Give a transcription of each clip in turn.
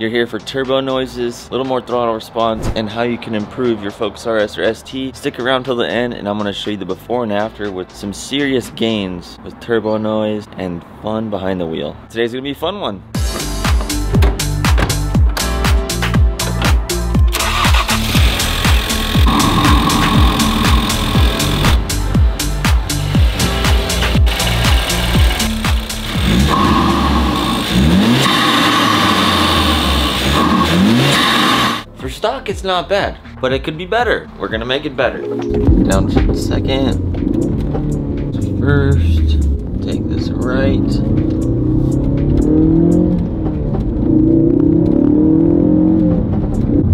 You're here for turbo noises, a little more throttle response, and how you can improve your Focus RS or ST. Stick around till the end and I'm gonna show you the before and after with some serious gains with turbo noise and fun behind the wheel. Today's gonna be a fun one. For stock, it's not bad, but it could be better. We're gonna make it better. Downshift second, first, take this right.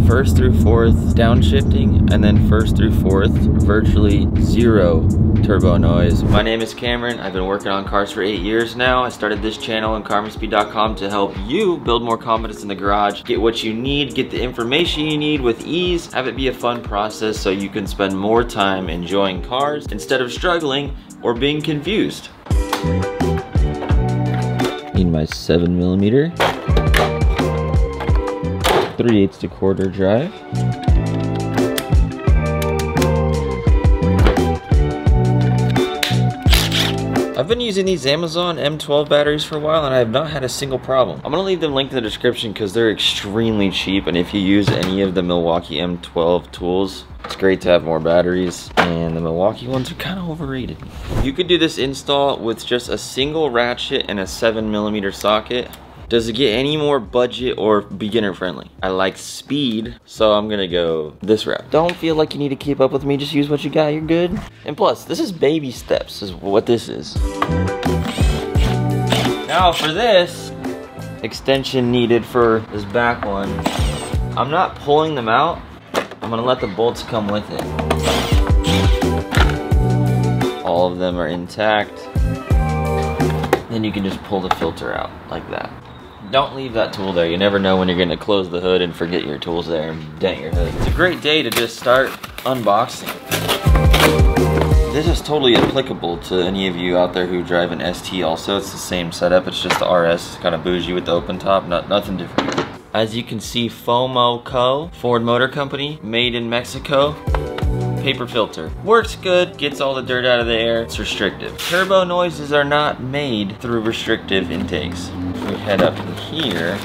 First through fourth, downshifting, and then first through fourth, virtually zero turbo noise. My name is Cameron. I've been working on cars for 8 years now. I started this channel on CarmanSpeed.com to help you build more confidence in the garage, get what you need, get the information you need with ease, have it be a fun process so you can spend more time enjoying cars instead of struggling or being confused. Need my 7mm. 3/8 to quarter drive. I've been using these Amazon M12 batteries for a while and I have not had a single problem. I'm gonna leave them linked in the description because they're extremely cheap, and if you use any of the Milwaukee M12 tools, it's great to have more batteries, and the Milwaukee ones are kind of overrated. You could do this install with just a single ratchet and a 7mm socket. Does it get any more budget or beginner friendly? I like speed, so I'm gonna go this route. Don't feel like you need to keep up with me, just use what you got, you're good. And plus, this is baby steps, is what this is. Now for this, extension needed for this back one. I'm not pulling them out, I'm gonna let the bolts come with it. All of them are intact. Then you can just pull the filter out like that. Don't leave that tool there. You never know when you're gonna close the hood and forget your tools there and dent your hood. It's a great day to just start unboxing. This is totally applicable to any of you out there who drive an ST also. It's the same setup, it's just the RS, kind of bougie with the open top, nothing different. As you can see, FOMO Co., Ford Motor Company, made in Mexico. Paper filter. Works good, gets all the dirt out of the air, it's restrictive. Turbo noises are not made through restrictive intakes. If we head up here,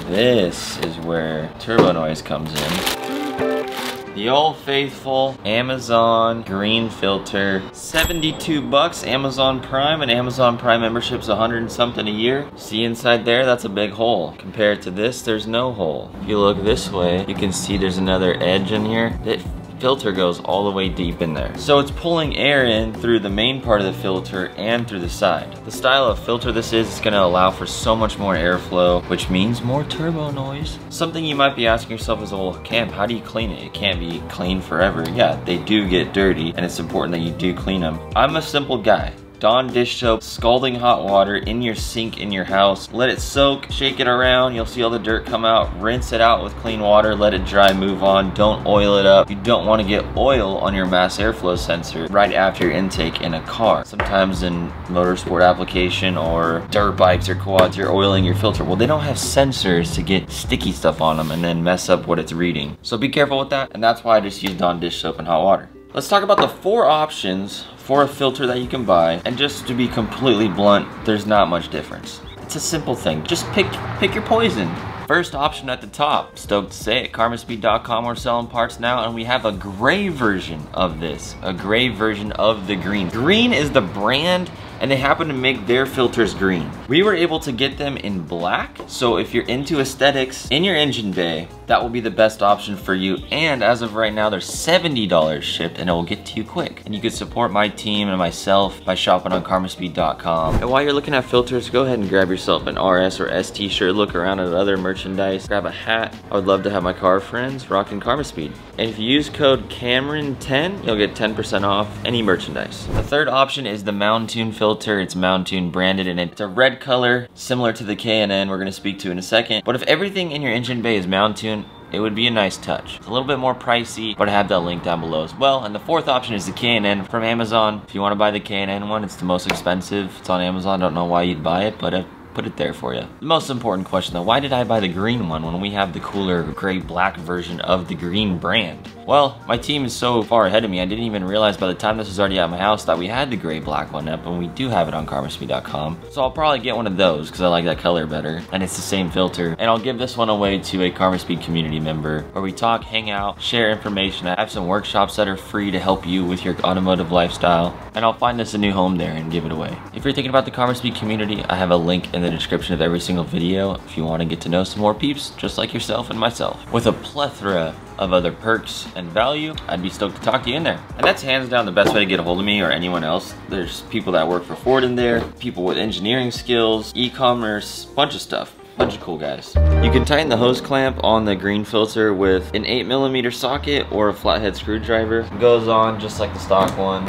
this is where turbo noise comes in. The old faithful Amazon green filter, 72 bucks, Amazon Prime, and Amazon Prime membership's 100 and something a year. See inside there, that's a big hole. Compared to this, there's no hole. If you look this way, you can see there's another edge in here. That filter goes all the way deep in there. So it's pulling air in through the main part of the filter and through the side. The style of filter this is gonna allow for so much more airflow, which means more turbo noise. Something you might be asking yourself is, well, Cam, how do you clean it? It can't be clean forever. Yeah, they do get dirty and it's important that you do clean them. I'm a simple guy. Dawn dish soap, scalding hot water in your sink in your house. Let it soak, shake it around, you'll see all the dirt come out. Rinse it out with clean water, let it dry, move on. Don't oil it up. You don't want to get oil on your mass airflow sensor right after your intake in a car. Sometimes in motorsport application or dirt bikes or quads, you're oiling your filter. Well, they don't have sensors to get sticky stuff on them and then mess up what it's reading. So be careful with that, and that's why I just use Dawn dish soap and hot water. Let's talk about the 4 options for a filter that you can buy, and just to be completely blunt, there's not much difference. It's a simple thing, just pick your poison. First option at the top, stoked to say it, CarmanSpeed.com, we're selling parts now, and we have a gray version of this, a gray version of the green. Green is the brand, and they happen to make their filters green. We were able to get them in black, so if you're into aesthetics in your engine bay, that will be the best option for you. And as of right now, they're $70 shipped, and it will get to you quick. And you can support my team and myself by shopping on CarmanSpeed.com. And while you're looking at filters, go ahead and grab yourself an RS or ST shirt, look around at other merchandise, grab a hat. I would love to have my car friends rocking CarmanSpeed. And if you use code Cameron10, you'll get 10% off any merchandise. The third option is the Mountune filter. It's Mountune branded, and it's a red color similar to the K&N we're gonna speak to in a second. But if everything in your engine bay is Mountune, it would be a nice touch. It's a little bit more pricey, but I have that link down below as well. And the fourth option is the K&N from Amazon. If you wanna buy the K&N one, it's the most expensive. It's on Amazon, don't know why you'd buy it, but put it there for you. The most important question though, why did I buy the green one when we have the cooler gray black version of the green brand? Well, my team is so far ahead of me, I didn't even realize by the time this was already at my house that we had the gray black one up, and we do have it on karmaspeed.com. So I'll probably get one of those because I like that color better, and it's the same filter. And I'll give this one away to a Karmaspeed community member where we talk, hang out, share information. I have some workshops that are free to help you with your automotive lifestyle, and I'll find us a new home there and give it away. If you're thinking about the Karmaspeed community, I have a link in the description of every single video if you want to get to know some more peeps just like yourself and myself. With a plethora of other perks and value, I'd be stoked to talk to you in there. And that's hands down the best way to get a hold of me or anyone else. There's people that work for Ford in there, people with engineering skills, e-commerce, bunch of stuff. Bunch of cool guys. You can tighten the hose clamp on the green filter with an 8mm socket or a flathead screwdriver. It goes on just like the stock one.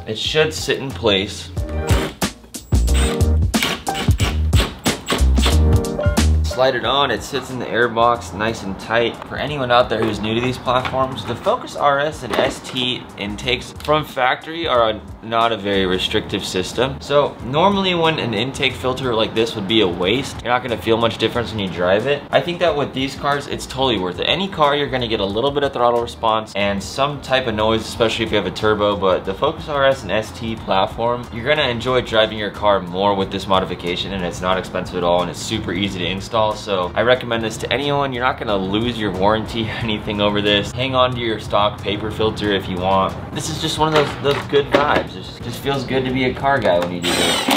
It should sit in place. Slide it on, it sits in the air box nice and tight. For anyone out there who's new to these platforms, the Focus RS and ST intakes from factory are not a very restrictive system. So normally when an intake filter like this would be a waste, you're not gonna feel much difference when you drive it. I think that with these cars, it's totally worth it. Any car, you're gonna get a little bit of throttle response and some type of noise, especially if you have a turbo, but the Focus RS and ST platform, you're gonna enjoy driving your car more with this modification, and it's not expensive at all, and it's super easy to install. So I recommend this to anyone. You're not gonna lose your warranty or anything over this. Hang on to your stock paper filter if you want. This is just one of those good vibes. It just feels good to be a car guy when you do this.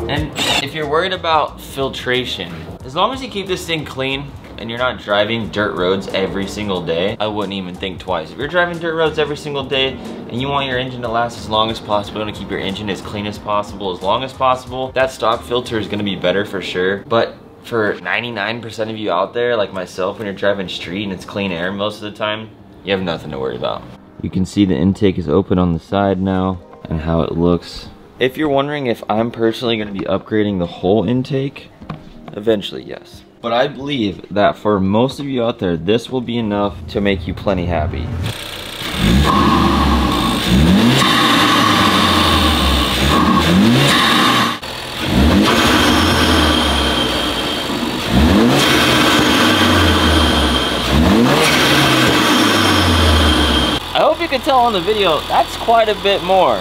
And if you're worried about filtration, as long as you keep this thing clean and you're not driving dirt roads every single day, I wouldn't even think twice. If you're driving dirt roads every single day and you want your engine to last as long as possible, you want to keep your engine as clean as possible, as long as possible, that stock filter is gonna be better for sure. But for 99% of you out there, like myself, when you're driving street and it's clean air most of the time, you have nothing to worry about. You can see the intake is open on the side now and how it looks. If you're wondering if I'm personally gonna be upgrading the whole intake, eventually, yes. But I believe that for most of you out there, this will be enough to make you plenty happy. I hope you can tell on the video, that's quite a bit more.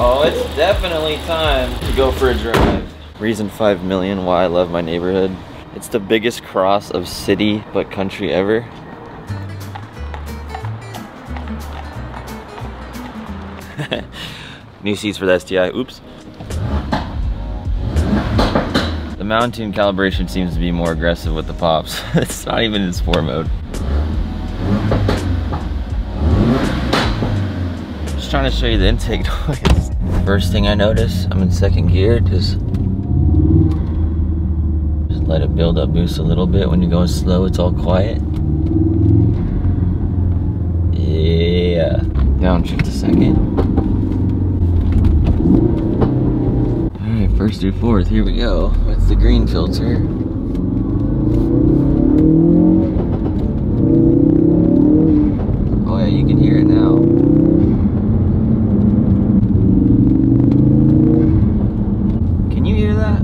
Oh, it's definitely time to go for a drive. Reason 5 million why I love my neighborhood. It's the biggest cross of city but country ever. New seats for the STI, oops. The mounting calibration seems to be more aggressive with the pops. It's not even in sport mode. Just trying to show you the intake noise. First thing I notice, I'm in second gear, just let it build up boost a little bit. When you're going slow, it's all quiet. Yeah. Downshift a second. First through fourth, here we go. That's the green filter. Oh yeah, you can hear it now. Can you hear that?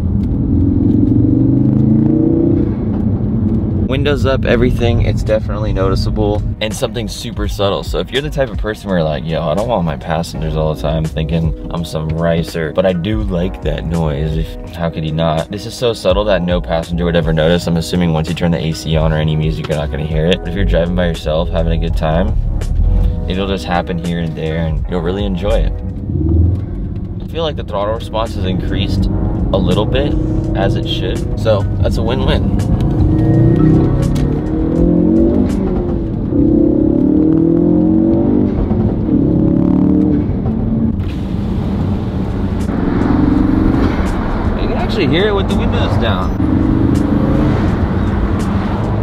Windows up, everything, it's definitely noticeable, and something super subtle. So if you're the type of person where you're like, yo, I don't want my passengers all the time thinking I'm some ricer, but I do like that noise, how could he not? This is so subtle that no passenger would ever notice. I'm assuming once you turn the AC on or any music, you're not gonna hear it. But if you're driving by yourself, having a good time, it'll just happen here and there, and you'll really enjoy it. I feel like the throttle response has increased a little bit, as it should. So that's a win-win. You can actually hear it with the windows down.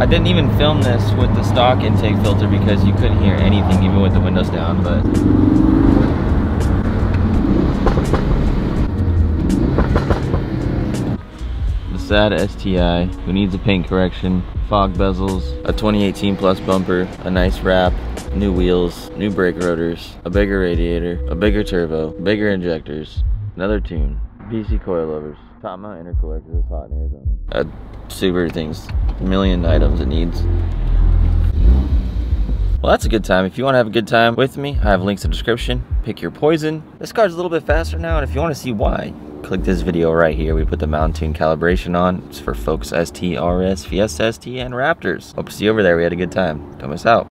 I didn't even film this with the stock intake filter because you couldn't hear anything even with the windows down, but sad STI who needs a paint correction. fog bezels, a 2018 plus bumper, a nice wrap, new wheels, new brake rotors, a bigger radiator, a bigger turbo, bigger injectors, another tune, PC coilovers, top mount intercooler because it's hot in Arizona. Subaru things, a million items it needs. Well, that's a good time. If you want to have a good time with me, I have links in the description. Pick your poison. This car's a little bit faster now, and if you want to see why, click this video right here. We put the Mountain Tune calibration on. It's for Focus ST, RS, Fiesta ST, and Raptors. Hope to see you over there. We had a good time. Don't miss out.